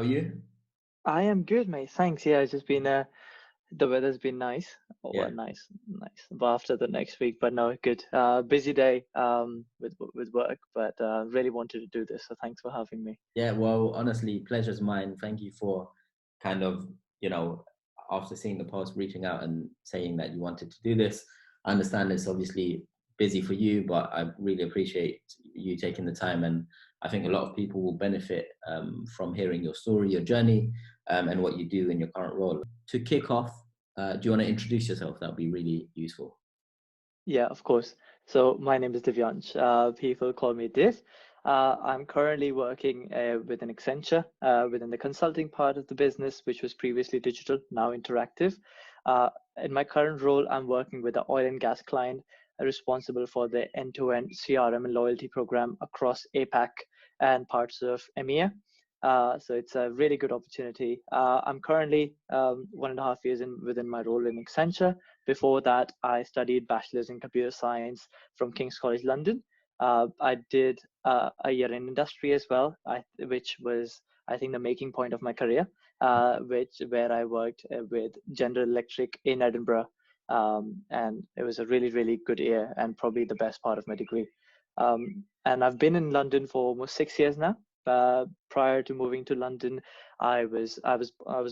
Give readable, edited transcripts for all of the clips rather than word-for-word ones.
you? I am good, mate. Thanks. Yeah, it's just been the weather's been nice. Oh, Yeah. well, nice. But after the next week, but no, good. Busy day with work, but really wanted to do this. So thanks for having me. Yeah, well, honestly, pleasure's mine. Thank you for kind of, you know, after seeing the post, reaching out and saying that you wanted to do this. I understand it's obviously busy for you, but I really appreciate you taking the time. And I think a lot of people will benefit from hearing your story, your journey, and what you do in your current role. To kick off, do you want to introduce yourself? That would be really useful. Yeah, of course. So my name is Divyansh. People call me Div. I'm currently working within Accenture within the consulting part of the business, which was previously digital, now interactive. Uh, in my current role, I'm working with an oil and gas client responsible for the end-to-end CRM and loyalty program across APAC and parts of EMEA. So it's a really good opportunity. I'm currently 1.5 years within my role in Accenture. Before that, I studied bachelor's in computer science from King's College London. I did a year in industry as well, which was, I think, the making point of my career, where I worked with General Electric in Edinburgh. And it was a really, really good year and probably the best part of my degree. And I've been in London for almost 6 years now. Prior to moving to London, I was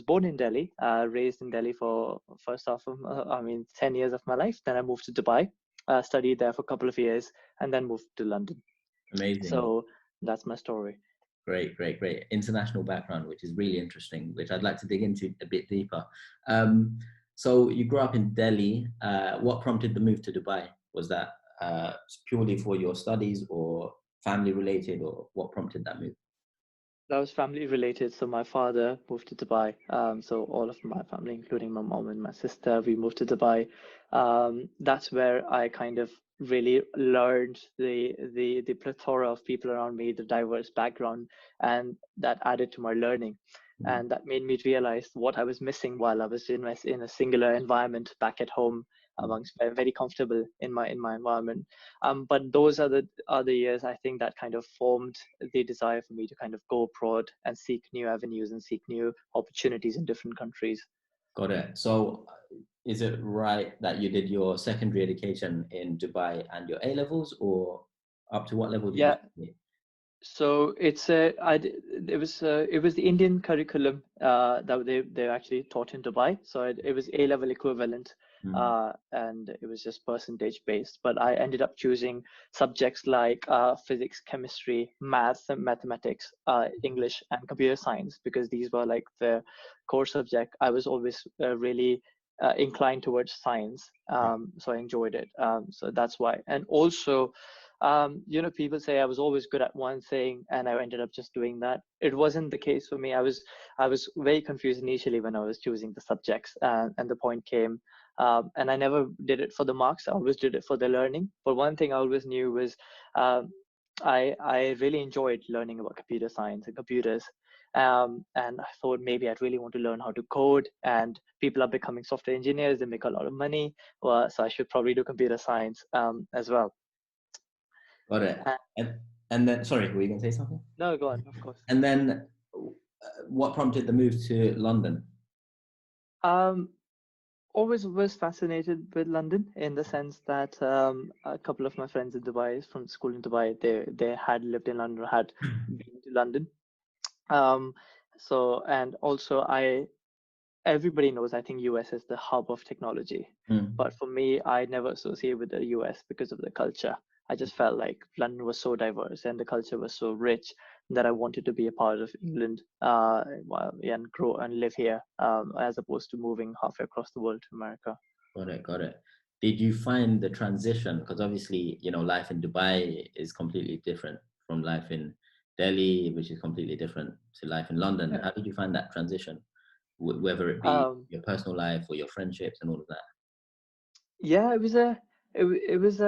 born in Delhi, raised in Delhi for first half of 10 years of my life. Then I moved to Dubai, studied there for a couple of years, and then moved to London. Amazing. So that's my story. Great. International background, which is really interesting, which I'd like to dig into a bit deeper. So you grew up in Delhi. What prompted the move to Dubai? Was that purely for your studies or family related, or what prompted that move? That was family related. So my father moved to Dubai. So all of my family, including my mom and my sister, we moved to Dubai. That's where I kind of really learned the plethora of people around me, the diverse background, and that added to my learning. And that made me realize what I was missing while I was in a singular environment back at home, amongst very comfortable in my environment. But those are the years, I think, that kind of formed the desire for me to kind of go abroad and seek new avenues and seek new opportunities in different countries. Got it. So is it right that you did your secondary education in Dubai and your A levels, or up to what level did you Yeah. study? So it was the Indian curriculum that they actually taught in Dubai. So it was A level equivalent, and it was just percentage based. But I ended up choosing subjects like physics, chemistry, maths, and mathematics, English, and computer science, because these were like the core subject. I was always really inclined towards science, so I enjoyed it. So that's why. And also, people say I was always good at one thing and I ended up just doing that. It wasn't the case for me. I was very confused initially when I was choosing the subjects, and the point came, and I never did it for the marks. I always did it for the learning. But one thing I always knew was, I really enjoyed learning about computer science and computers. And I thought maybe I'd really want to learn how to code, and people are becoming software engineers, they make a lot of money. Well, so I should probably do computer science as well. Got it. Uh, And and then, sorry, were you going to say something? no, go on, of course. And then, what prompted the move to London? Um, Always was fascinated with London in the sense that a couple of my friends in Dubai, from school in Dubai, they had lived in London, had been to London. Um, so and also everybody knows, I think US is the hub of technology. Mm. But for me, I never associate with the US because of the culture. I just felt like London was so diverse and the culture was so rich that I wanted to be a part of England, and grow and live here, as opposed to moving halfway across the world to America. Got it. Did you find the transition? Because obviously, life in Dubai is completely different from life in Delhi, which is completely different to life in London. Yeah. How did you find that transition, whether it be Um, your personal life or your friendships and all of that? yeah, it was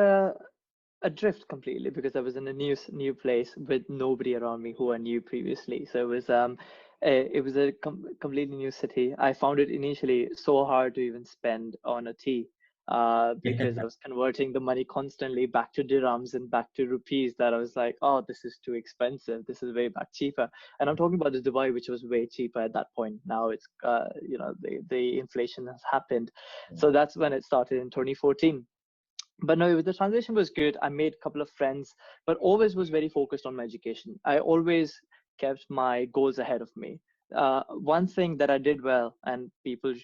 a drift completely, because I was in a new place with nobody around me who I knew previously. So it was a completely new city. I found it initially so hard to even spend on a tea, because I was converting the money constantly back to dirhams and back to rupees, that I was like, oh, this is too expensive. This is way back cheaper. And I'm talking about the Dubai, which was way cheaper at that point. Now it's, the inflation has happened. So that's when it started in 2014. But no, the transition was good. I made a couple of friends, but always was very focused on my education. I always kept my goals ahead of me. One thing that I did well, and people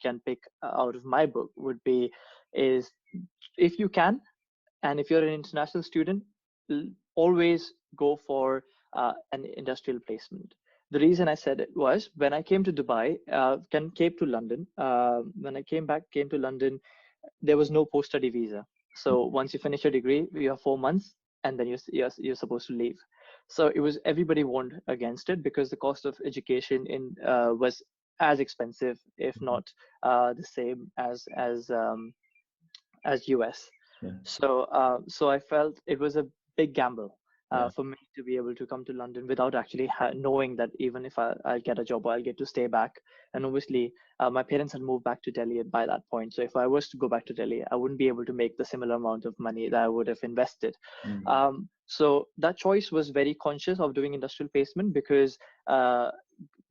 can pick out of my book, would be is if you can, and if you're an international student, always go for an industrial placement. The reason I said it was when I came to Dubai, came to London. When I came to London, there was no post-study visa. So once you finish your degree, you have 4 months, and then you're supposed to leave. So it was, everybody warned against it because the cost of education was as expensive, if not the same as US. Yeah. So I felt it was a big gamble Yeah. for me to be able to come to London without actually knowing that even if I'll get a job, I'll get to stay back. And obviously, my parents had moved back to Delhi by that point. So if I was to go back to Delhi, I wouldn't be able to make the similar amount of money that I would have invested. So that choice was very conscious of doing industrial placement because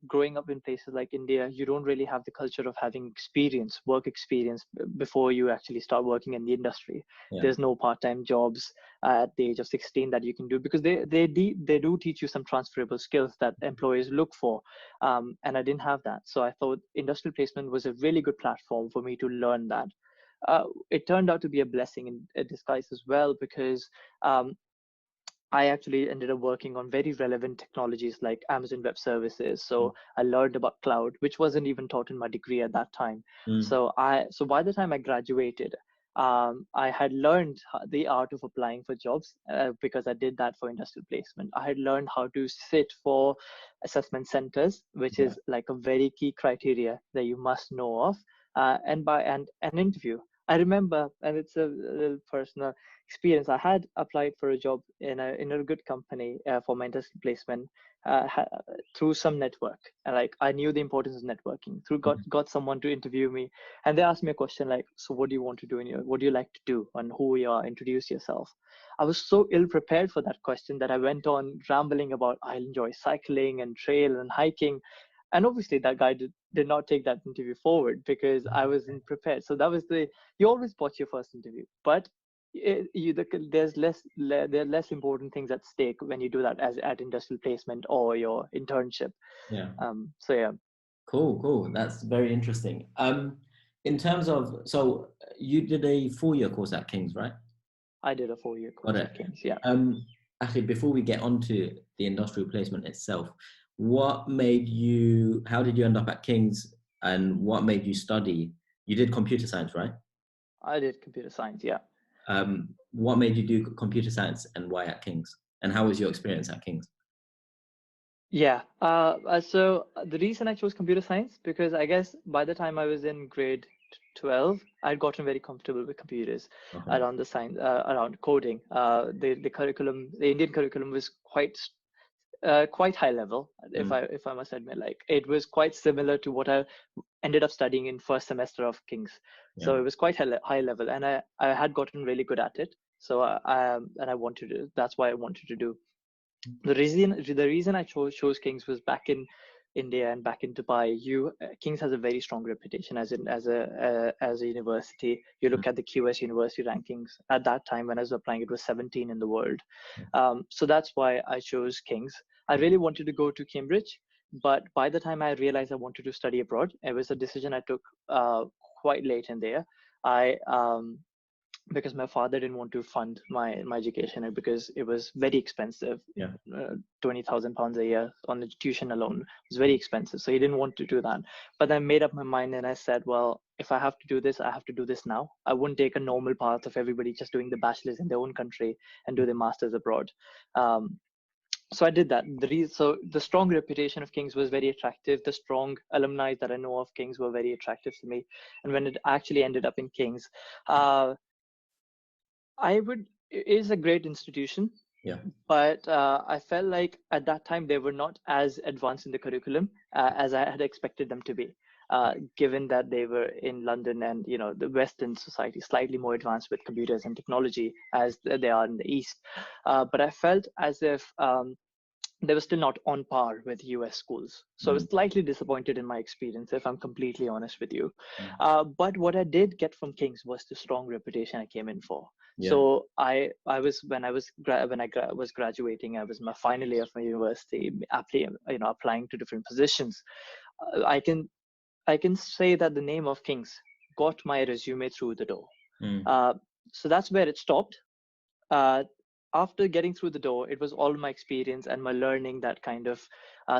growing up in places like India, you don't really have the culture of having work experience before you actually start working in the industry. Yeah. There's no part-time jobs at the age of 16 that you can do because they do teach you some transferable skills that employers look for. And I didn't have that. So I thought industrial placement was a really good platform for me to learn that. It turned out to be a blessing in disguise as well because I actually ended up working on very relevant technologies like Amazon Web Services. So I learned about cloud, which wasn't even taught in my degree at that time. So by the time I graduated, I had learned the art of applying for jobs because I did that for industrial placement. I had learned how to sit for assessment centers, which is like a very key criteria that you must know of, and an interview. I remember, and it's a little personal experience. I had applied for a job in a good company for my industrial placement through some network, and like I knew the importance of networking. Got someone to interview me, and they asked me a question like, "So what do you want to do what do you like to do, and who you are? Introduce yourself." I was so ill prepared for that question that I went on rambling about I enjoy cycling and trail and hiking. And obviously that guy did not take that interview forward because I wasn't prepared. So that was you always watch your first interview, but there are less important things at stake when you do that as at industrial placement or your internship. Yeah. So yeah. Cool. That's very interesting. In terms of, so you did a 4-year course at King's, right? I did a 4-year course at King's, yeah. Actually, before we get onto the industrial placement itself, how did you end up at King's, and what made you study? You did computer science, right? I did computer science, yeah. What made you do computer science, and why at King's? And how was your experience at King's? Yeah. So the reason I chose computer science, because I guess by the time I was in grade 12, I'd gotten very comfortable with computers around the science, around coding. The curriculum, the Indian curriculum was quite high level, if I must admit. Like it was quite similar to what I ended up studying in first semester of King's. So it was quite high level, and I had gotten really good at it. So that's why I wanted to do. The reason I chose King's was back in India and back in Dubai. King's has a very strong reputation as a university. You look at the QS university rankings. At that time when I was applying, it was 17 in the world. So that's why I chose King's. I really wanted to go to Cambridge, but by the time I realized I wanted to study abroad, it was a decision I took quite late in there. Because my father didn't want to fund my education, and because it was very expensive. 20,000 pounds a year on the tuition alone was very expensive, so he didn't want to do that. But I made up my mind and I said, well, if I have to do this, I have to do this now. I wouldn't take a normal path of everybody just doing the bachelor's in their own country and do the master's abroad. So I did that. So the strong reputation of King's was very attractive. The strong alumni that I know of King's were very attractive to me. And when it actually ended up in King's, it is a great institution. But I felt like at that time they were not as advanced in the curriculum as I had expected them to be. given that they were in London and, the Western society slightly more advanced with computers and technology as they are in the East. But I felt as if they were still not on par with US schools. So I was slightly disappointed in my experience, if I'm completely honest with you. But what I did get from King's was the strong reputation I came in for. Yeah. So I was when I was graduating, I was my final year of my university, applying to different positions. I can say that the name of King's got my resume through the door. So that's where it stopped. After getting through the door, it was all my experience and my learning that kind of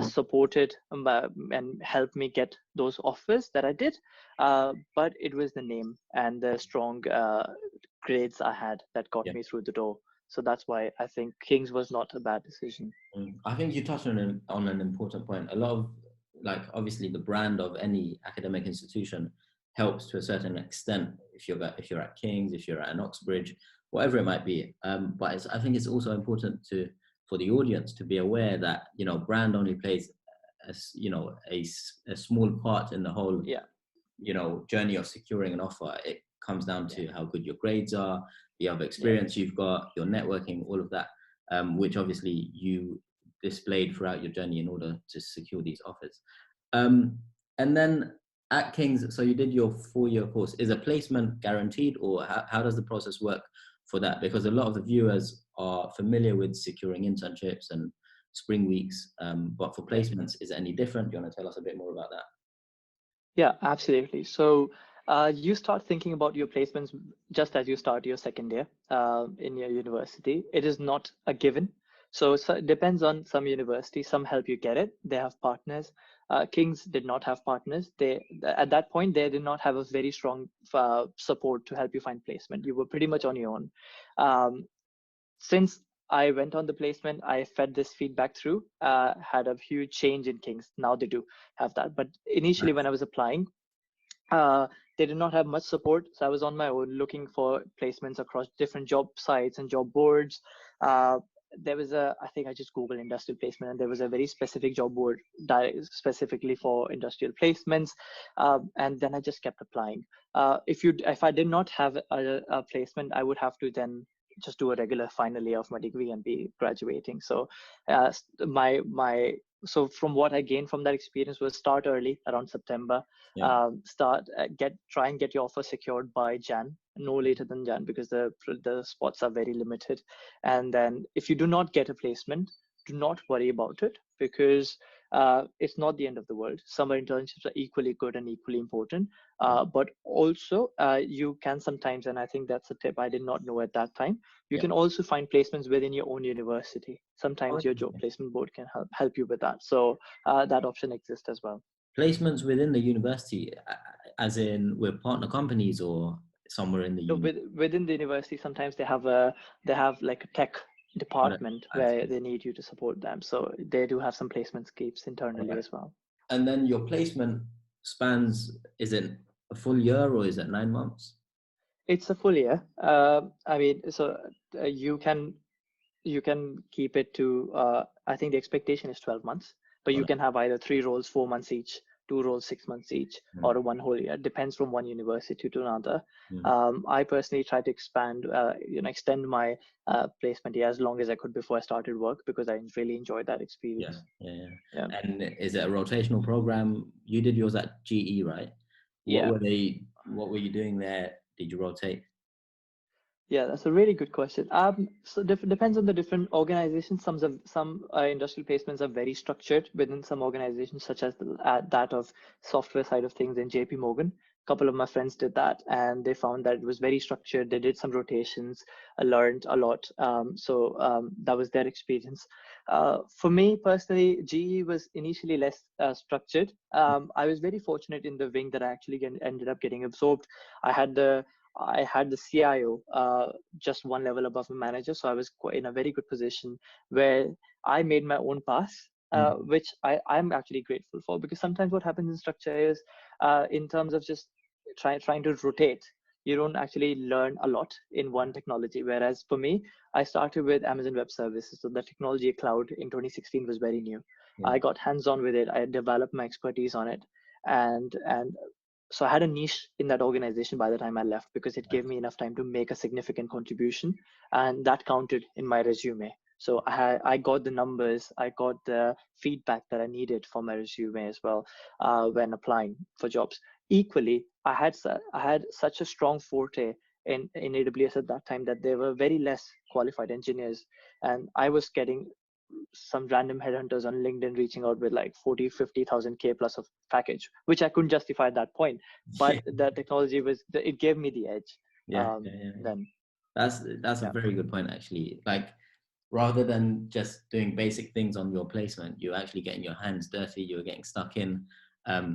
supported and helped me get those offers that I did. But it was the name and the strong grades I had that got me through the door. So that's why I think King's was not a bad decision. I think you touched on an important point. A lot of, like, obviously the brand of any academic institution helps to a certain extent if you're at King's, if you're at an Oxbridge, whatever it might be. But I think it's also important for the audience to be aware that, brand only plays a small part in the whole journey of securing an offer. It comes down to how good your grades are, the other experience you've got, your networking, all of that, which obviously you displayed throughout your journey in order to secure these offers. And then at King's, so you did your 4-year course. Is a placement guaranteed, or how does the process work for that? Because a lot of the viewers are familiar with securing internships and spring weeks, but for placements, is it any different? Do you want to tell us a bit more about that? Yeah, absolutely. So you start thinking about your placements just as you start your second year in your university. It is not a given. So it depends on some universities. Some help you get it. They have partners. King's did not have partners. At that point, they did not have a very strong support to help you find placement. You were pretty much on your own. Since I went on the placement, I fed this feedback through, had a huge change in King's. Now they do have that. But initially when I was applying, they did not have much support. So I was on my own looking for placements across different job sites and job boards. There was I think I just Googled industrial placement, and there was a very specific job board specifically for industrial placements. And then I just kept applying. If I did not have a placement, I would have to then just do a regular final year of my degree and be graduating. So so from what I gained from that experience was start early around September, try and get your offer secured by Jan, no later than Jan, because the spots are very limited. And then if you do not get a placement, do not worry about it, because it's not the end of the world. Summer internships are equally good and equally important. But also you can sometimes, and I think that's a tip I did not know at that time, you can also find placements within your own university. Sometimes your job placement board can help you with that. So that option exists as well. Placements within the university, as in with partner companies or somewhere in the within the university, sometimes they have like a tech department where they need you to support them. So they do have some placement schemes internally as well. And then your placement spans, is it a full year or is it 9 months? It's a full year. I mean, so you can keep it to, I think the expectation is 12 months, but you can have either 3 roles, 4 months each, 2 roles, 6 months each, or a 1 whole year. It depends from one university to another. I personally try to extend my placement year as long as I could before I started work, because I really enjoyed that experience. Yeah. And is it a rotational program? You did yours at GE, right? What were you doing there? Did you rotate? Yeah, that's a really good question. So depends on the different organizations. Some industrial placements are very structured within some organizations, such as that of software side of things in JP Morgan. A couple of my friends did that, and they found that it was very structured. They did some rotations. I learned a lot. That was their experience. For me personally, GE was initially less structured. I was very fortunate in the wing that I actually ended up getting absorbed. I had the CIO just one level above my manager, so I was in a very good position where I made my own path, which I'm actually grateful for, because sometimes what happens in structure is in terms of just trying to rotate, you don't actually learn a lot in one technology. Whereas for me, I started with Amazon Web Services, so the technology cloud in 2016 was very new. I got hands-on with it. I developed my expertise on it. And so I had a niche in that organization by the time I left, because it gave me enough time to make a significant contribution, and that counted in my resume. So I got the numbers, I got the feedback that I needed for my resume as well, when applying for jobs. Equally, I had such a strong forte in AWS at that time that there were very less qualified engineers, and I was getting some random headhunters on LinkedIn reaching out with like 40, 50,000 K plus of package, which I couldn't justify at that point. But the technology it gave me the edge. Yeah. Then That's a very good point, actually. Like, rather than just doing basic things on your placement, you're actually getting your hands dirty, you're getting stuck in.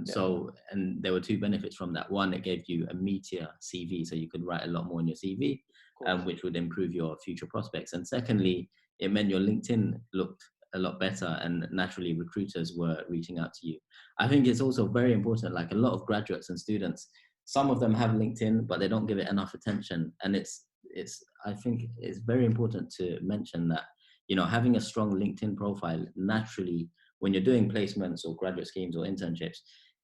So, and there were two benefits from that. One, it gave you a meatier CV, so you could write a lot more in your CV, which would improve your future prospects. And secondly, it meant your LinkedIn looked a lot better, and naturally recruiters were reaching out to you. I think it's also very important, like a lot of graduates and students, some of them have LinkedIn, but they don't give it enough attention. And I think it's very important to mention that, having a strong LinkedIn profile, naturally, when you're doing placements or graduate schemes or internships,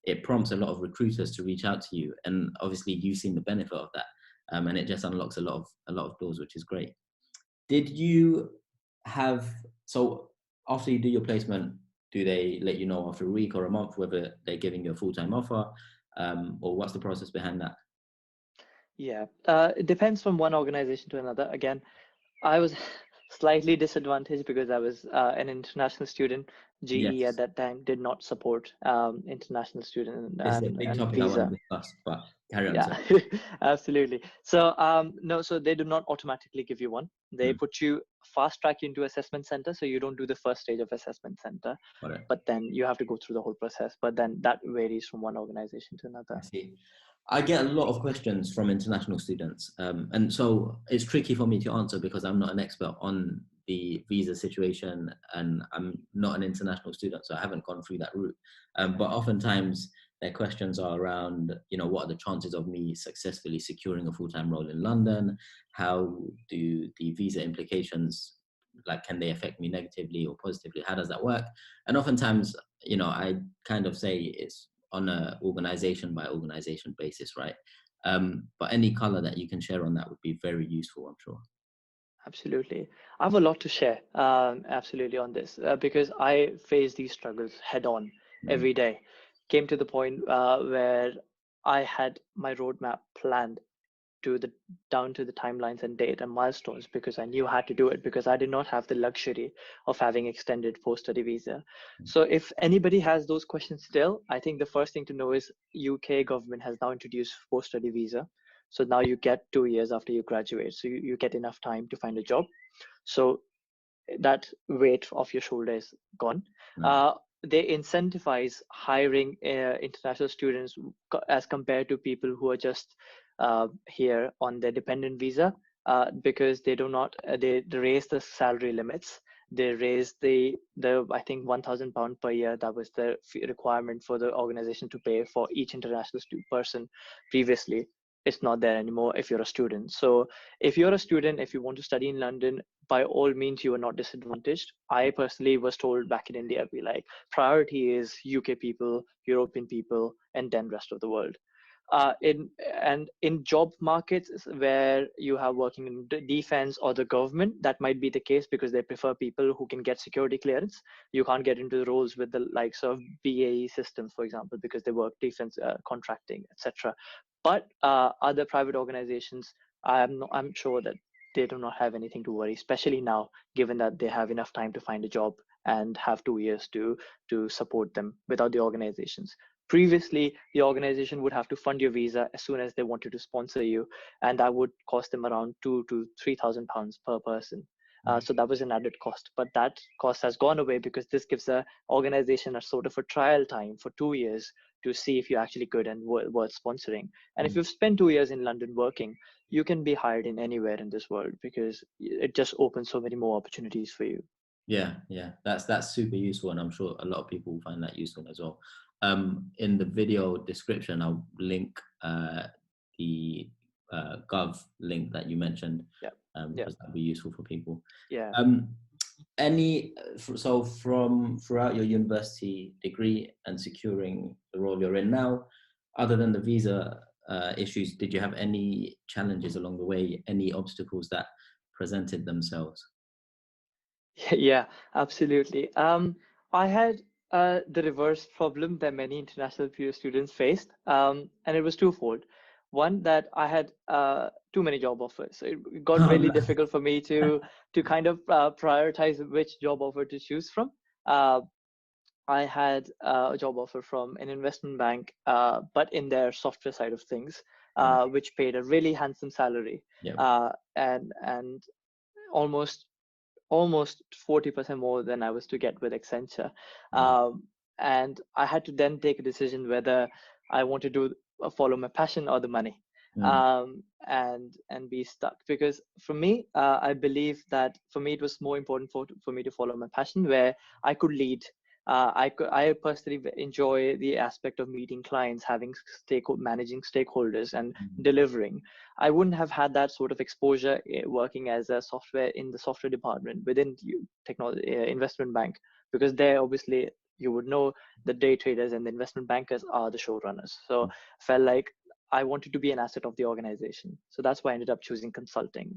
it prompts a lot of recruiters to reach out to you. And obviously you've seen the benefit of that. And it just unlocks a lot of doors, which is great. Did you so after you do your placement, do they let you know after a week or a month whether they're giving you a full-time offer, or what's the process behind that? Yeah, it depends from one organization to another. Again, I was slightly disadvantaged because I was an international student. GE at Yes, that time did not support international student this is a big and topic I want visa. to discuss, but carry on, Yeah, sir. absolutely. So no, so they do not automatically give you one. They put you fast track you into assessment center, so you don't do the first stage of assessment center, Got it. but then you have to go through the whole process. But then that varies from one organization to I another. see. I get a lot of questions from international students, and so it's tricky for me to answer because I'm not an expert on the visa situation, and I'm not an international student, so I haven't gone through that route. But oftentimes their questions are around, what are the chances of me successfully securing a full-time role in London? How do the visa implications, like, can they affect me negatively or positively? How does that work? And oftentimes, I kind of say it's on a organization by organization basis, right? But any color that you can share on that would be very useful, I'm sure. Absolutely. I have a lot to share, absolutely, on this, because I face these struggles head on every day. Came to the point where I had my roadmap planned down to the timelines and date and milestones, because I knew how to do it, because I did not have the luxury of having extended post-study visa. So if anybody has those questions still, I think the first thing to know is UK government has now introduced post-study visa. So now you get 2 years after you graduate. So you get enough time to find a job. So that weight off your shoulder is gone. They incentivize hiring international students as compared to people who are just here on their dependent visa, because they do not they raise the salary limits. They raised the I think £1,000 per year. That was the requirement for the organization to pay for each international person previously. It's not there anymore if you're a student. So if you're a student, if you want to study in London, by all means, you are not disadvantaged. I personally was told back in India, be like, priority is UK people, European people, and then rest of the world. In job markets where you have working in defense or the government, that might be the case because they prefer people who can get security clearance. You can't get into the roles with the likes of BAE systems, for example, because they work defense contracting, etc. But other private organizations, I'm sure that they do not have anything to worry, especially now, given that they have enough time to find a job and have 2 years to support them without the organizations. Previously, the organization would have to fund your visa as soon as they wanted to sponsor you, and that would cost them around £2,000 to £3,000 per person. So that was an added cost, but that cost has gone away because this gives the organization a sort of a trial time for 2 years to see if you're actually good and worth sponsoring. And if you've spent 2 years in London working, you can be hired in anywhere in this world because it just opens so many more opportunities for you. Yeah, that's super useful, and I'm sure a lot of people will find that useful as well. In the video description, I'll link the Gov link that you mentioned, Yeah. because that'll be useful for people. Yeah. So from throughout your university degree and securing the role you're in now, other than the visa issues, did you have any challenges along the way, any obstacles that presented themselves? Yeah, absolutely. I had the reverse problem that many international peer students faced, and it was twofold. One, that I had too many job offers. So it got Oh, really no. difficult for me to kind of prioritize which job offer to choose from. Uh, I had a job offer from an investment bank, but in their software side of things, Right. which paid a really handsome salary, Yeah. and almost almost 40% more than I was to get with Accenture. Wow. And I had to then take a decision whether I want to follow my passion or the money, Mm, and be stuck. Because for me, I believe that for me it was more important for me to follow my passion, where I could lead. I personally enjoy the aspect of meeting clients, managing stakeholders, and mm, delivering. I wouldn't have had that sort of exposure working as a software in the software department within technology investment bank, because there obviously you would know the day traders and the investment bankers are the showrunners. So I felt like I wanted to be an asset of the organization. So that's why I ended up choosing consulting.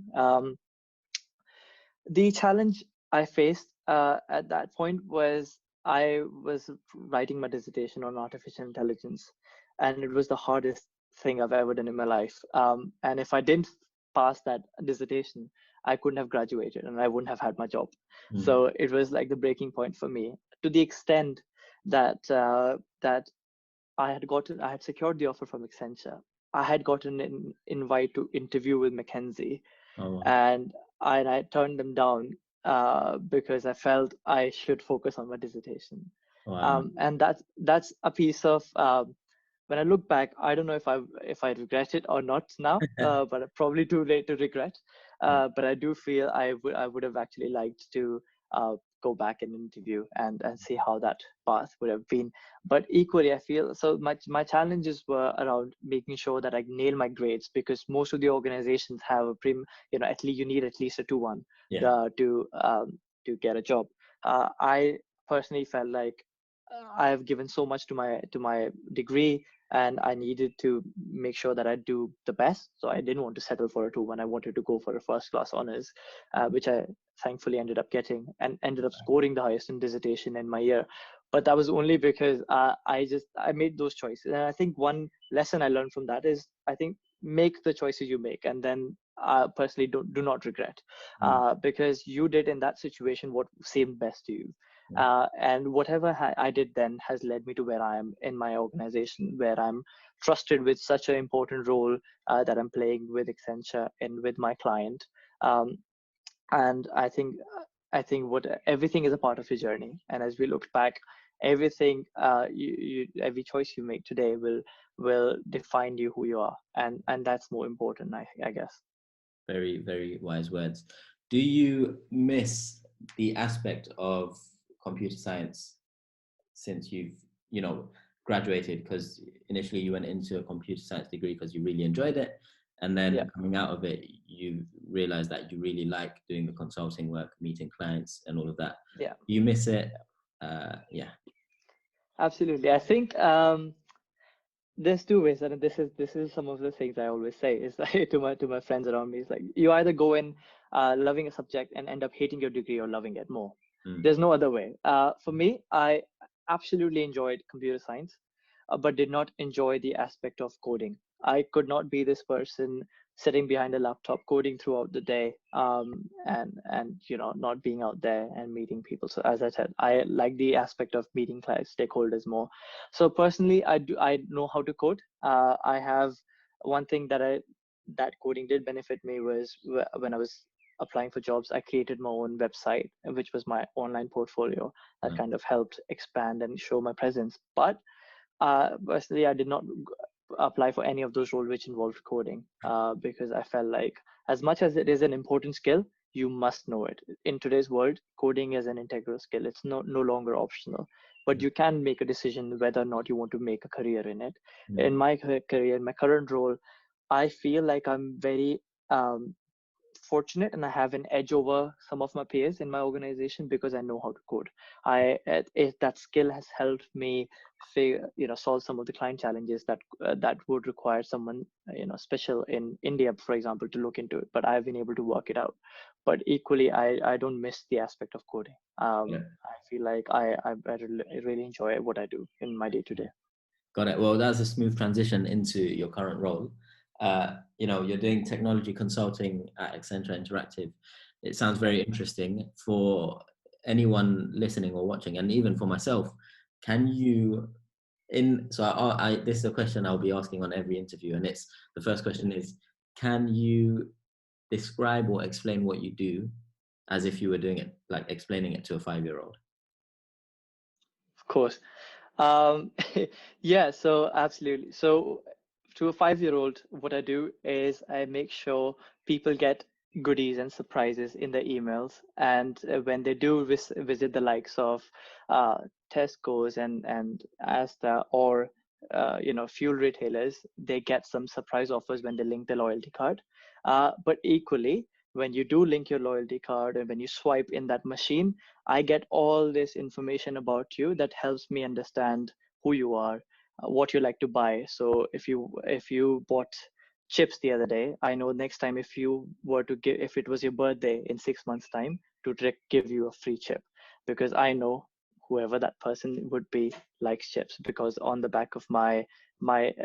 The challenge I faced at that point was I was writing my dissertation on artificial intelligence, and it was the hardest thing I've ever done in my life. And if I didn't pass that dissertation, I couldn't have graduated and I wouldn't have had my job. mm. So it was like the breaking point for me, to the extent that I had secured the offer from Accenture. I had gotten an invite to interview with McKinsey, Oh, wow. and I turned them down because I felt I should focus on my dissertation. Wow. And that's a piece of when I look back, I don't know if I regret it or not now, but probably too late to regret. But I do feel I would have actually liked to go back and interview and see how that path would have been. But equally, I feel so my challenges were around making sure that I nail my grades, because most of the organizations have a at least you need at least a 2-1 Yeah. to get a job. I personally felt like I have given so much to my degree, and I needed to make sure that I do the best. So I didn't want to settle for a 2-1. I wanted to go for a first class honors, which I thankfully ended up getting, and ended up scoring the highest in dissertation in my year. But that was only because I made those choices. And I think one lesson I learned from that is, I think, make the choices you make, and then personally do not regret, Mm, because you did in that situation what seemed best to you. yeah. And whatever I did then has led me to where I am in my organization, where I'm trusted with such an important role that I'm playing with Accenture and with my client. Um, and I think what everything is a part of your journey. And as we look back, everything every choice you make today will define you who you are, and that's more important, I guess. Very, very wise words. Do you miss the aspect of computer science since you've, graduated? Because initially you went into a computer science degree because you really enjoyed it. And Yeah. then coming out of it, you realize that you really like doing the consulting work, meeting clients and all of that. Yeah. You miss it. Yeah. Absolutely. I think there's two ways, and this is some of the things I always say is like to my friends around me, is like, you either go in loving a subject and end up hating your degree, or loving it more. Mm, There's no other way. For me, I absolutely enjoyed computer science, but did not enjoy the aspect of coding. I could not be this person sitting behind a laptop coding throughout the day, and not being out there and meeting people. So as I said, I like the aspect of meeting clients, stakeholders more. So personally, I know how to code. I have one thing that coding did benefit me was when I was applying for jobs, I created my own website, which was my online portfolio that mm, kind of helped expand and show my presence. But personally, I did not apply for any of those roles which involved coding, because I felt like, as much as it is an important skill, you must know it. In today's world, coding is an integral skill. It's no longer optional, but mm, you can make a decision whether or not you want to make a career in it. mm, In my career, in my current role, I feel like I'm very fortunate and I have an edge over some of my peers in my organization because I know how to code. That skill has helped me solve some of the client challenges that would require someone special in India, for example, to look into it. But I've been able to work it out. But equally, I don't miss the aspect of coding. Yeah. I feel like I really enjoy what I do in my day to day. Got it. Well, that's a smooth transition into your current role. You're doing technology consulting at Accenture Interactive. It sounds very interesting. For anyone listening or watching, and even for myself, can you this is a question I'll be asking on every interview, and it's the first question is, can you describe or explain what you do as if you were doing it, like explaining it to a 5-year-old? Of course. Yeah, so absolutely. So to a 5-year-old, what I do is I make sure people get goodies and surprises in their emails. And when they do visit the likes of Tesco's and Asda or fuel retailers, they get some surprise offers when they link their loyalty card. But equally, when you do link your loyalty card and when you swipe in that machine, I get all this information about you that helps me understand who you are, what you like to buy. So if you bought chips the other day, I know next time if it was your birthday in 6 months' time, to give you a free chip, because I know whoever that person would be likes chips because on the back of my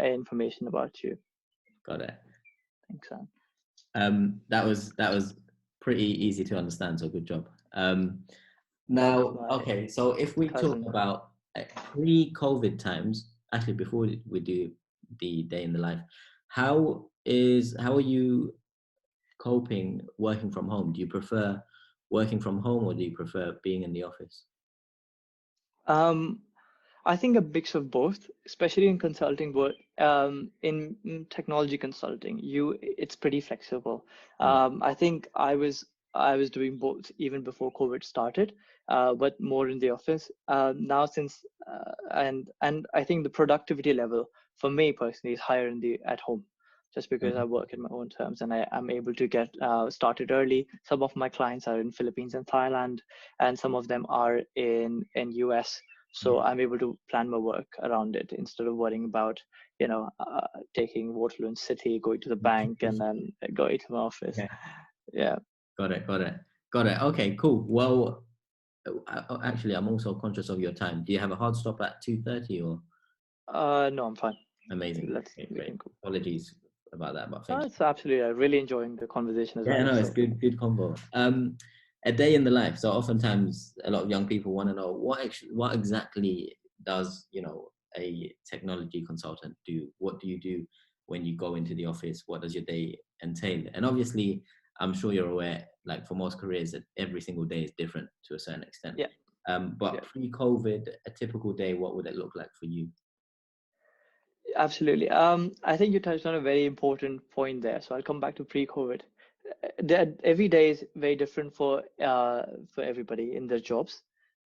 information about you. Got it. Thanks, Sam. That was pretty easy to understand, so good job. Now, okay, so if we talk about pre-COVID times, actually before we do the day in the life, how are you coping working from home? Do you prefer working from home or do you prefer being in the office? I think a mix of both, especially in consulting work. In technology consulting, it's pretty flexible. I think I was doing both even before COVID started, but more in the office now and I think the productivity level for me personally is higher at home, just because I work in my own terms and I am able to get started early. Some of my clients are in Philippines and Thailand, and some of them are in US. So I'm able to plan my work around it instead of worrying about, taking Waterloo City, going to the bank, and then going to my office. Yeah. Got it. Okay, cool. Well, actually, I'm also conscious of your time. Do you have a hard stop at 2:30 or? No, I'm fine. Amazing. Okay, great. Apologies about that, but thank you. It's absolutely. I'm really enjoying the conversation as well. Yeah, no, it's good combo. A day in the life. So oftentimes, a lot of young people want to know what exactly does a technology consultant do? What do you do when you go into the office? What does your day entail? And obviously, I'm sure you're aware, like for most careers, that every single day is different to a certain extent. Yeah. But pre-COVID, a typical day, what would it look like for you? Absolutely. I think you touched on a very important point there. So I'll come back to pre-COVID. Every day is very different for everybody in their jobs,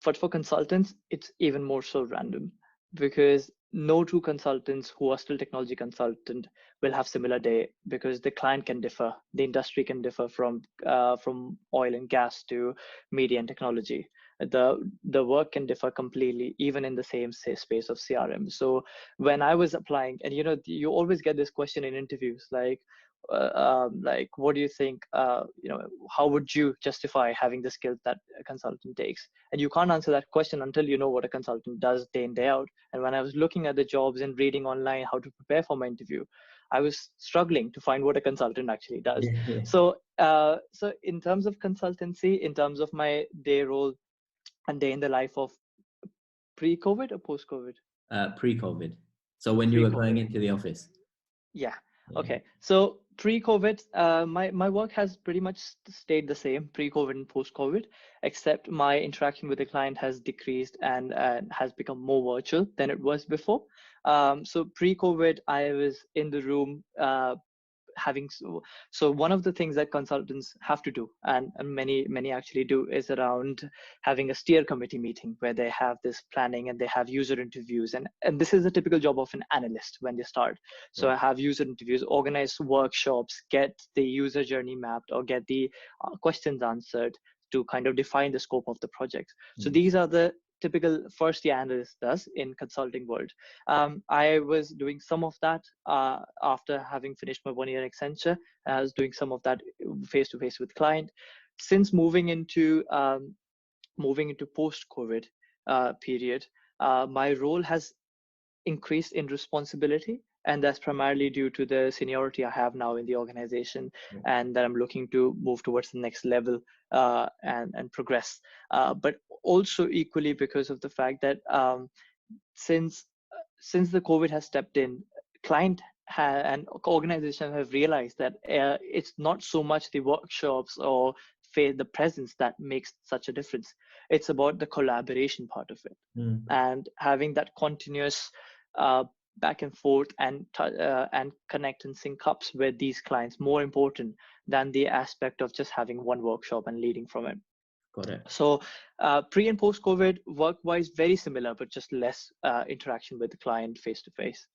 but for consultants, it's even more so random, because no two consultants who are still technology consultant will have similar day, because the client can differ, the industry can differ from oil and gas to media and technology. The work can differ completely, even in the same space of CRM. So when I was applying, and you always get this question in interviews, like what do you think, how would you justify having the skills that a consultant takes? And you can't answer that question until you know what a consultant does day in, day out. And when I was looking at the jobs and reading online how to prepare for my interview, I was struggling to find what a consultant actually does. Yeah. So in terms of consultancy, in terms of my day role and day in the life of pre-COVID or post-COVID? Pre-COVID. So when you were going into the office? Yeah. Okay. So pre-COVID, my work has pretty much stayed the same pre-COVID and post-COVID, except my interaction with the client has decreased and has become more virtual than it was before. So pre-COVID, I was in the room having so one of the things that consultants have to do, and many actually do, is around having a steer committee meeting where they have this planning and they have user interviews, and this is a typical job of an analyst when they start. So I have user interviews, organize workshops, get the user journey mapped, or get the questions answered to kind of define the scope of the project. So these are the typical first year analyst does in consulting world. I was doing some of that after having finished my 1 year in Accenture. I was doing some of that face to face with client. Since moving into post-COVID period, my role has increased in responsibility, and that's primarily due to the seniority I have now in the organization, and that I'm looking to move towards the next level and progress. But also equally because of the fact that since the COVID has stepped in, client and organizations have realized that it's not so much the workshops or the presence that makes such a difference. It's about the collaboration part of it, and having that continuous back and forth and connect and sync ups with these clients more important than the aspect of just having one workshop and leading from it. Got it. So pre and post COVID, work wise very similar, but just less interaction with the client face to face.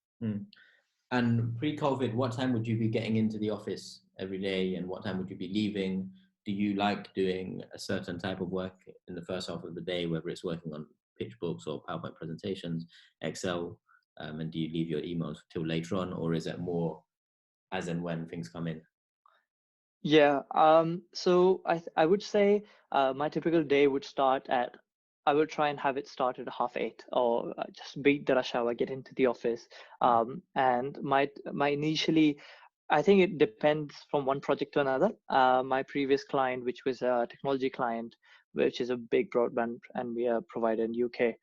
And pre-COVID, what time would you be getting into the office every day, and what time would you be leaving? Do you like doing a certain type of work in the first half of the day, whether it's working on pitch books or PowerPoint presentations, Excel, and do you leave your emails till later on, or is it more as and when things come in? Yeah, so I would say my typical day would start at, I will try and have it start at 8:30, or just beat the rush hour, get into the office. And my initially, I think it depends from one project to another. My previous client, which was a technology client, which is a big broadband and we are provider in UK,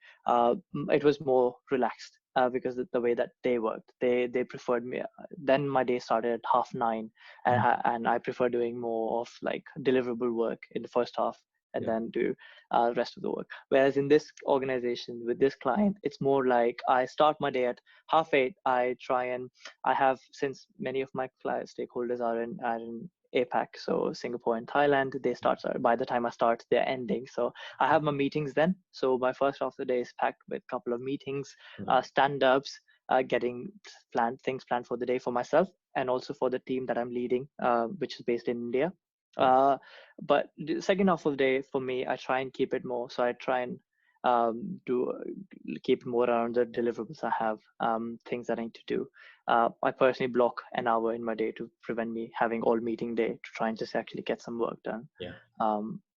it was more relaxed because of the way that they worked. They preferred me. Then my day started at 9:30, and I prefer doing more of like deliverable work in the first half, and then do the rest of the work. Whereas in this organization with this client, it's more like I start my day at 8:30. I have, since many of my stakeholders are in APAC, so Singapore and Thailand, they start, by the time I start, they're ending. So I have my meetings then. So my first half of the day is packed with a couple of meetings, stand-ups, getting things planned for the day for myself and also for the team that I'm leading, which is based in India. But the second half of the day for me, I try and keep it more. So I try and keep it more around the deliverables I have, things that I need to do. I personally block an hour in my day to prevent me having all meeting day to try and just actually get some work done.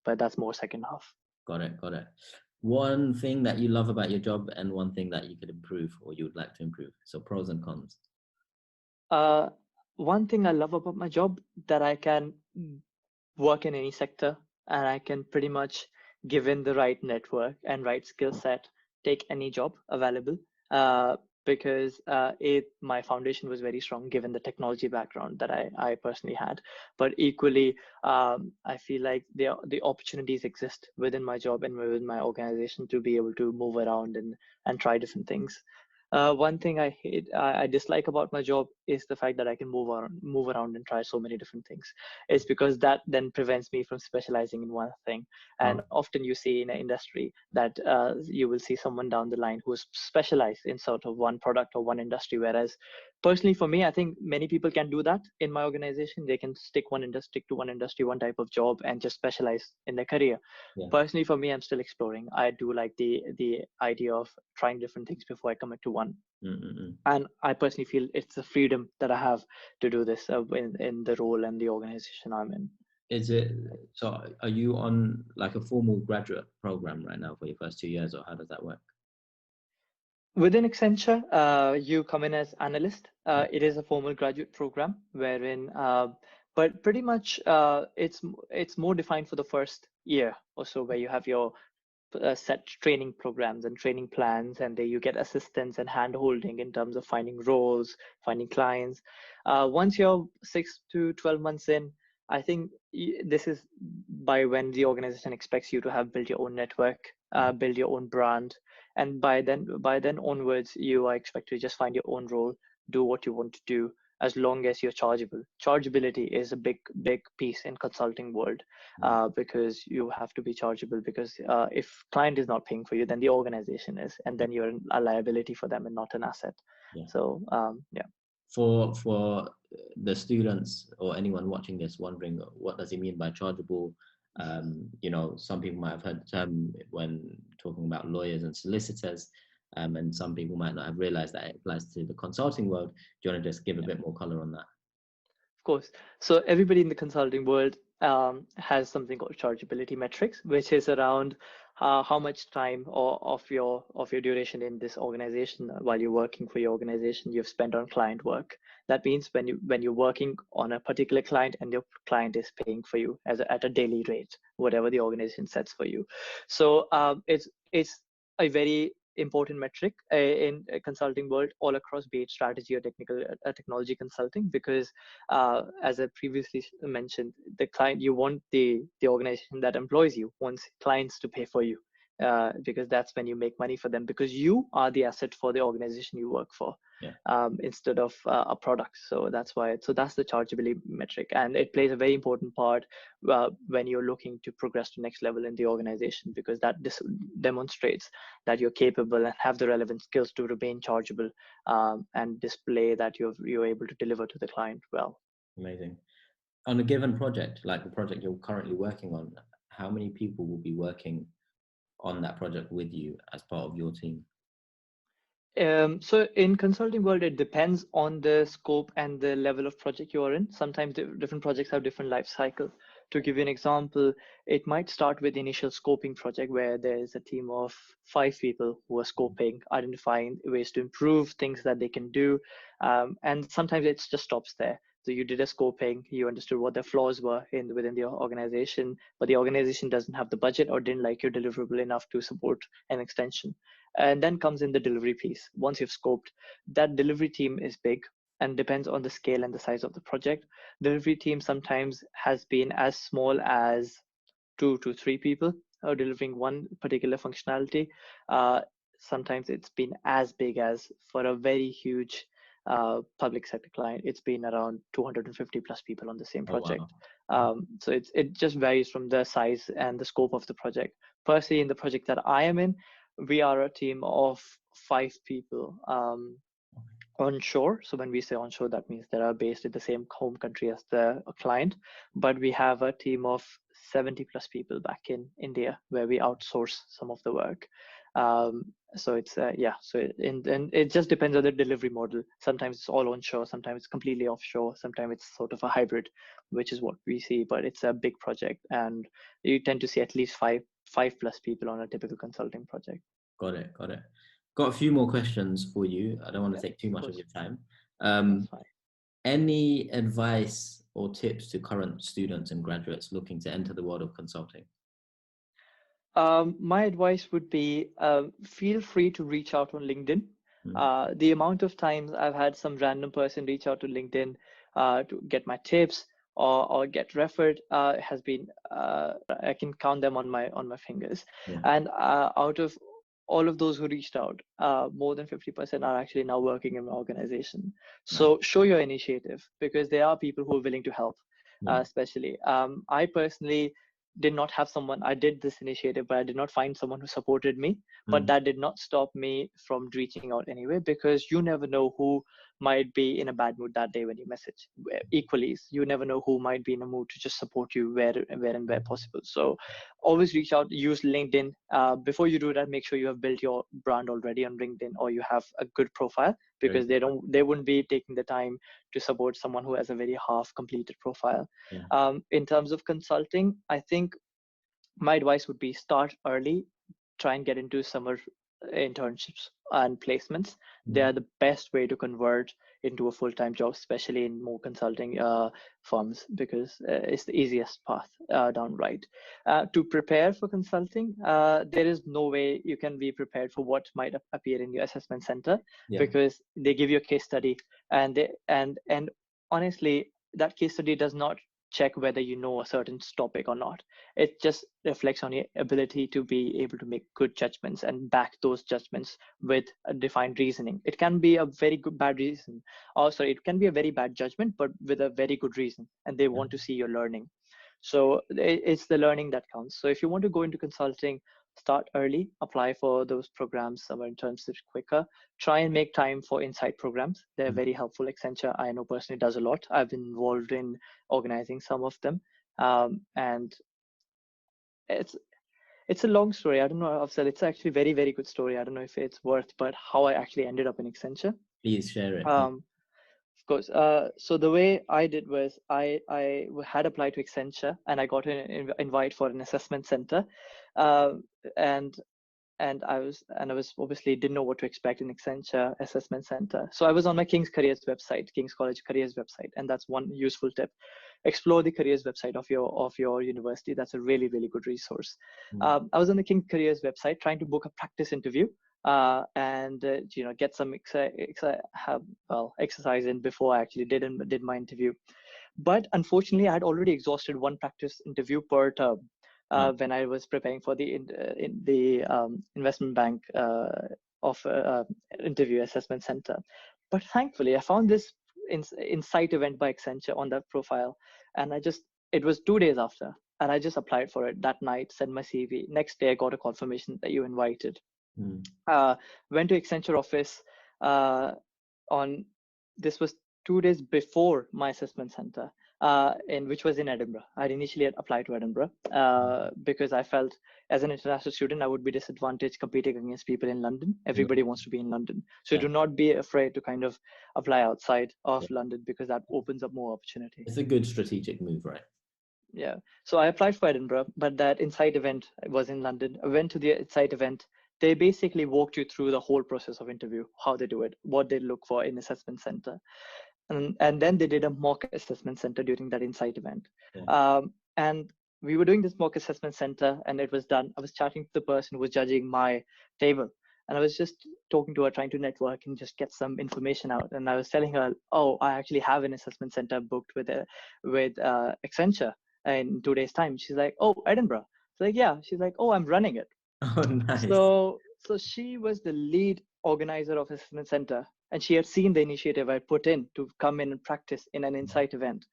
But that's more second half. Got it. One thing that you love about your job and one thing that you could improve or you would like to improve. So pros and cons. One thing I love about my job, that I can work in any sector and I can pretty much, given the right network and right skill set, take any job available, because my foundation was very strong given the technology background that I personally had. But equally, I feel like the opportunities exist within my job and within my organization to be able to move around and try different things. One thing I dislike about my job is the fact that I can move around and try so many different things. It's because that then prevents me from specializing in one thing. And often you see in an industry that you will see someone down the line who is specialized in sort of one product or one industry. Whereas personally for me, I think many people can do that in my organization. They can stick to one industry, one type of job, and just specialize in their career. Personally for me, I'm still exploring. I do like the idea of trying different things before I commit to one. And I personally feel it's the freedom that I have to do this in the role and the organization I'm in. Is it, so are you on like a formal graduate program right now for your first 2 years, or how does that work? Within Accenture, you come in as analyst. It is a formal graduate program wherein, but pretty much it's more defined for the first year or so, where you have your set training programs and training plans, and there you get assistance and hand holding in terms of finding roles, finding clients. Once you're 6 to 12 months in, I think this is by when the organization expects you to have built your own network, build your own brand. And by then onwards, you are expected to just find your own role, do what you want to do, as long as you're chargeable. Chargeability is a big piece in consulting world, because you have to be chargeable, because if client is not paying for you, then the organization is, and then you're a liability for them and not an asset. So yeah. For the students or anyone watching this wondering what does he mean by chargeable, some people might have heard the term when talking about lawyers and solicitors, and some people might not have realized that it applies to the consulting world. Do you want to just give a bit more color on that? Of course. So everybody in the consulting world has something called chargeability metrics, which is around how much time of your duration in this organization, while you're working for your organization, you've spent on client work. That means when you're working on a particular client and your client is paying for you at a daily rate, whatever the organization sets for you. So it's a very important metric in a consulting world all across, be it strategy or technology consulting, because as I previously mentioned, the client, you want the organization that employs you wants clients to pay for you, because that's when you make money for them, because you are the asset for the organization you work for, instead of a product. So that's why. So that's the chargeability metric, and it plays a very important part when you're looking to progress to next level in the organization, because that demonstrates that you're capable and have the relevant skills to remain chargeable, and display that you're able to deliver to the client well. Amazing. On a given project, like the project you're currently working on, how many people will be working on that project with you as part of your team? So in consulting world, it depends on the scope and the level of project you are in. Sometimes different projects have different life cycle. To give you an example, it might start with initial scoping project where there is a team of 5 people who are scoping, identifying ways to improve things that they can do. And sometimes it just stops there. So you did a scoping, you understood what the flaws were within the organization, but the organization doesn't have the budget or didn't like your deliverable enough to support an extension. And then comes in the delivery piece. Once you've scoped, that delivery team is big and depends on the scale and the size of the project. Delivery team sometimes has been as small as 2 to 3 people delivering one particular functionality. Sometimes it's been as big as, for a very huge public sector client, it's been around 250 plus people on the same project. Wow. So it just varies from the size and the scope of the project. Personally, in the project that I am in, we are a team of 5 people onshore. So when we say onshore, that means they are based in the same home country as the client, but we have a team of 70 plus people back in India where we outsource some of the work. So it's so it just depends on the delivery model. Sometimes it's all onshore, sometimes it's completely offshore, sometimes it's sort of a hybrid, which is what we see. But it's a big project, and you tend to see at least five plus people on a typical consulting project. Got it. Got a few more questions for you. I don't want to take too much of your time. Any advice or tips to current students and graduates looking to enter the world of consulting? My advice would be feel free to reach out on LinkedIn. The amount of times I've had some random person reach out to LinkedIn to get my tips or get referred has been I can count them on my fingers. And out of all of those who reached out, more than 50% are actually now working in an organization. So show your initiative, because there are people who are willing to help. Especially I personally did not have someone. I did this initiative, but I did not find someone who supported me. But that did not stop me from reaching out anyway, because you never know who might be in a bad mood that day when you message. Equally, you never know who might be in a mood to just support you where possible. So always reach out, use LinkedIn. Before you do that, make sure you have built your brand already on LinkedIn, or you have a good profile, because they wouldn't be taking the time to support someone who has a very half completed profile. In terms of consulting, I think my advice would be start early, try and get into summer internships and placements. They are the best way to convert into a full-time job, especially in more consulting firms, because it's the easiest path down right. To prepare for consulting, there is no way you can be prepared for what might appear in your assessment center, because they give you a case study, and honestly, that case study does not check whether you know a certain topic or not. It just reflects on your ability to be able to make good judgments and back those judgments with a defined reasoning. It can be a very good bad reason. Oh, sorry, it can be a very bad judgment, but with a very good reason, and they want to see your learning. So it's the learning that counts. So if you want to go into consulting, start early, apply for those programs, some internships quicker. Try and make time for insight programs. They're very helpful. Accenture, I know personally, does a lot. I've been involved in organizing some of them. And it's a long story. I don't know, Afzal. It's actually a very, very good story. I don't know if it's worth, but how I actually ended up in Accenture. Please share it. Of course. So the way I did was I had applied to Accenture and I got an invite for an assessment center, uh, and I was obviously didn't know what to expect in Accenture assessment center. So I was on my King's Careers website, King's College Careers website, and that's one useful tip. Explore the careers website of your university. That's a really, really good resource. I was on the King's Careers website trying to book a practice interview and get some exercise in before I actually did my interview. But unfortunately, I had already exhausted one practice interview per term when I was preparing for the investment bank interview assessment center. But thankfully, I found this insight event by Accenture on that profile, and it was 2 days after, and I just applied for it that night, sent my CV. Next day, I got a confirmation that you invited. Went to Accenture office this was 2 days before my assessment center, which was in Edinburgh. I'd initially applied to Edinburgh because I felt as an international student, I would be disadvantaged competing against people in London. Everybody wants to be in London. So do not be afraid to kind of apply outside of London, because that opens up more opportunity. It's a good strategic move, right? Yeah. So I applied for Edinburgh, but that insight event was in London. I went to the insight event. They basically walked you through the whole process of interview, how they do it, what they look for in assessment center. And then they did a mock assessment center during that insight event. And we were doing this mock assessment center and it was done. I was chatting to the person who was judging my table. And I was just talking to her, trying to network and just get some information out. And I was telling her, oh, I actually have an assessment center booked with Accenture in 2 days' time. She's like, oh, Edinburgh. It's like, yeah. She's like, oh, I'm running it. Oh, nice. So she was the lead organizer of assessment center, and she had seen the initiative I put in to come in and practice in an insight event.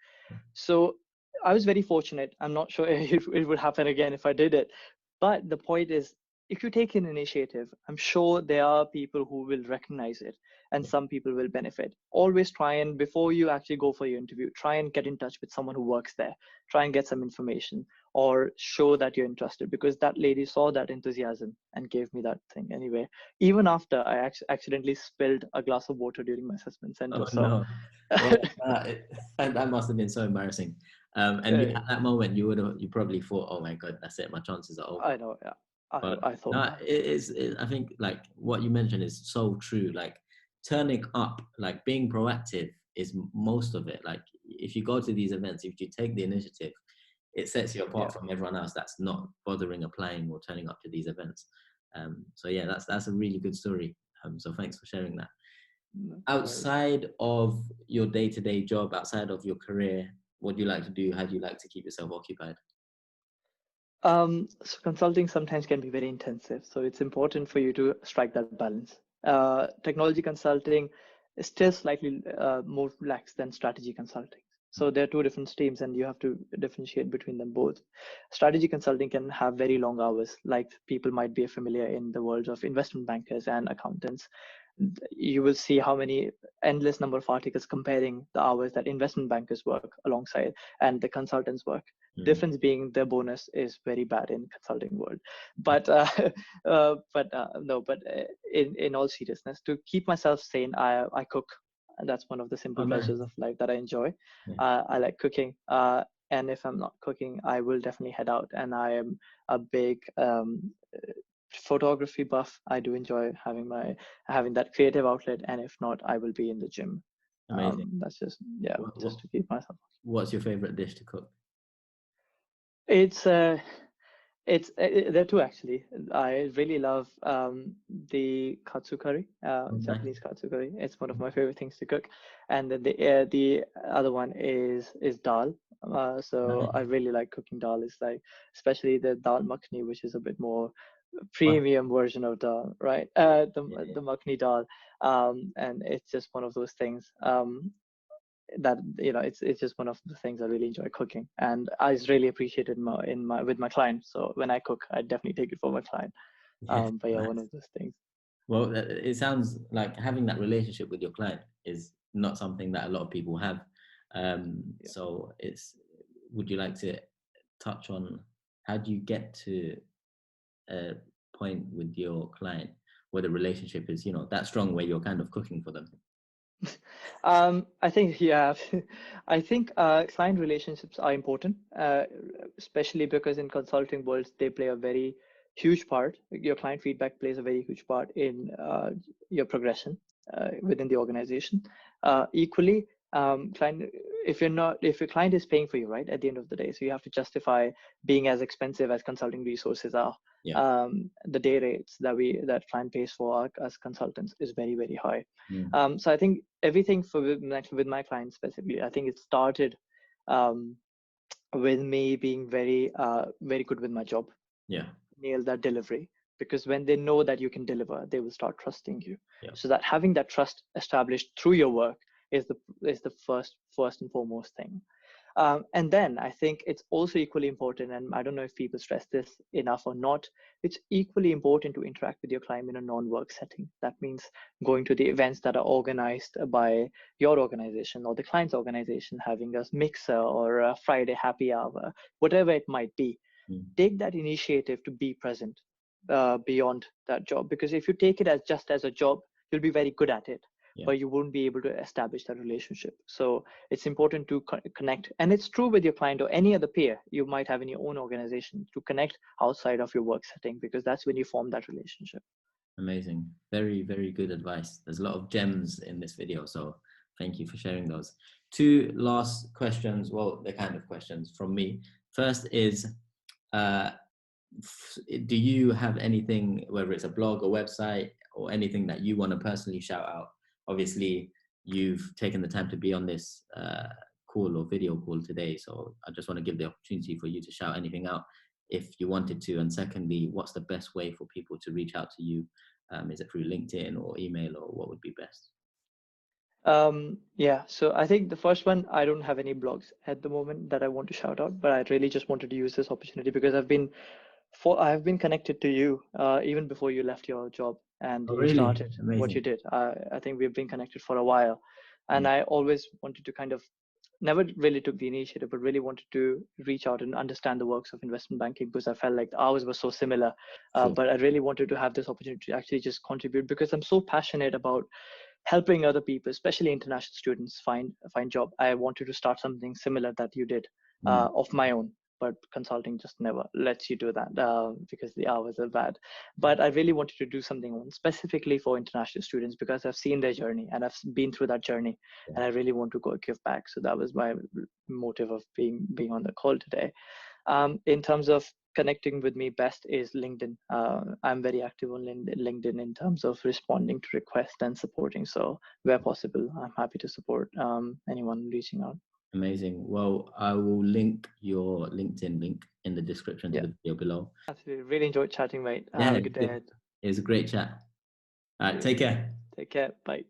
So I was very fortunate. I'm not sure if it would happen again if I did it, but the point is, if you take an initiative, I'm sure there are people who will recognize it and some people will benefit. Always try and, before you actually go for your interview, try and get in touch with someone who works there. Try and get some information or show that you're interested, because that lady saw that enthusiasm and gave me that thing anyway, even after I accidentally spilled a glass of water during my assessment center. No. Well, that must have been so embarrassing. And at that moment, you probably thought, "Oh my God, that's it. My chances are over." I know, yeah. I thought no, I think like what you mentioned is so true. Like turning up, like being proactive is most of it. Like if you go to these events, if you take the initiative, it sets you apart from everyone else that's not bothering applying or turning up to these events. So yeah, that's a really good story. So thanks for sharing that. Outside of your day-to-day job, outside of your career, what do you like to do? How do you like to keep yourself occupied? So consulting sometimes can be very intensive. So it's important for you to strike that balance. Technology consulting is still slightly more relaxed than strategy consulting. So there are two different streams and you have to differentiate between them both. Strategy consulting can have very long hours, like people might be familiar in the world of investment bankers and accountants. You will see how many endless number of articles comparing the hours that investment bankers work alongside and the consultants work. Difference being the bonus is very bad in consulting world. But in all seriousness, to keep myself sane, I cook. And that's one of the simple pleasures of life that I enjoy. I like cooking. And if I'm not cooking, I will definitely head out. And I am a big photography buff. I do enjoy having that creative outlet. And if not, I will be in the gym. Amazing. That's just just to keep myself. What's your favorite dish to cook? There are two actually. I really love the katsu curry, Japanese katsu curry. It's one of my favorite things to cook. And then the other one is dal, So I really like cooking dal. It's like, especially the dal makhni, which is a bit more Wow. premium version of dal, right? Yeah, The makhni dal, and it's just one of those things. That it's just one of the things I really enjoy cooking, and I just really appreciate it with my clients. So when I cook, I definitely take it for my client. yeah. But yeah, one Nice. of those things. Well, it sounds like having that relationship with your client is not something that a lot of people have. Yeah. So would you like to touch on how do you get to a point with your client where the relationship is, that strong where you're kind of cooking for them? I think, yeah, I think client relationships are important, especially because in consulting worlds, they play a very huge part. Your client feedback plays a very huge part in your progression within the organization. Equally, client, if your client is paying for you, right, at the end of the day, so you have to justify being as expensive as consulting resources are. Yeah. The day rates that client pays for as consultants is very, very high. Mm. So I think everything with my clients specifically, I think it started um, with me being very good with my job, Yeah. nail that delivery. Because when they know that you can deliver, they will start trusting you. Yeah. So that having that trust established through your work is the first and foremost thing. And then I think it's also equally important, and I don't know if people stress this enough or not, it's equally important to interact with your client in a non-work setting. That means going to the events that are organized by your organization or the client's organization, having a mixer or a Friday happy hour, whatever it might be. Mm. Take that initiative to be present beyond that job. Because if you take it as just as a job, you'll be very good at it, Yeah. but you won't be able to establish that relationship. So it's important to connect, and it's true with your client or any other peer you might have in your own organization, to connect outside of your work setting, because that's when you form that relationship. Amazing. Very, very good advice. There's a lot of gems in this video, so thank you for sharing those. Two last questions. Well, they're kind of questions from me. First is, do you have anything, whether it's a blog or website or anything that you want to personally shout out? Obviously, you've taken the time to be on this call or video call today, so I just want to give the opportunity for you to shout anything out if you wanted to. And secondly, what's the best way for people to reach out to you? Is it through LinkedIn or email, or what would be best? Yeah, so I think the first one, I don't have any blogs at the moment that I want to shout out, but I really just wanted to use this opportunity because I've been connected to you even before you left your job and Oh, you really? started what Amazing. you did. I think we've been connected for a while, and Yeah. I always wanted to kind of never really took the initiative, but really wanted to reach out and understand the works of investment banking because I felt like the hours were so similar. Sure. But I really wanted to have this opportunity to actually just contribute because I'm so passionate about helping other people, especially international students, find job. I wanted to start something similar that you did Mm. of my own, but consulting just never lets you do that because the hours are bad. But I really wanted to do something specifically for international students because I've seen their journey and I've been through that journey, Yeah. and I really want to go give back. So that was my motive of being on the call today. In terms of connecting with me best is LinkedIn. I'm very active on LinkedIn in terms of responding to requests and supporting. So where possible, I'm happy to support anyone reaching out. Amazing. Well, I will link your LinkedIn link in the description to Yeah, the video below. absolutely. Really enjoyed chatting, mate. Yeah, Have a good day it ahead. was a great chat. All right, take care. Take care. Bye.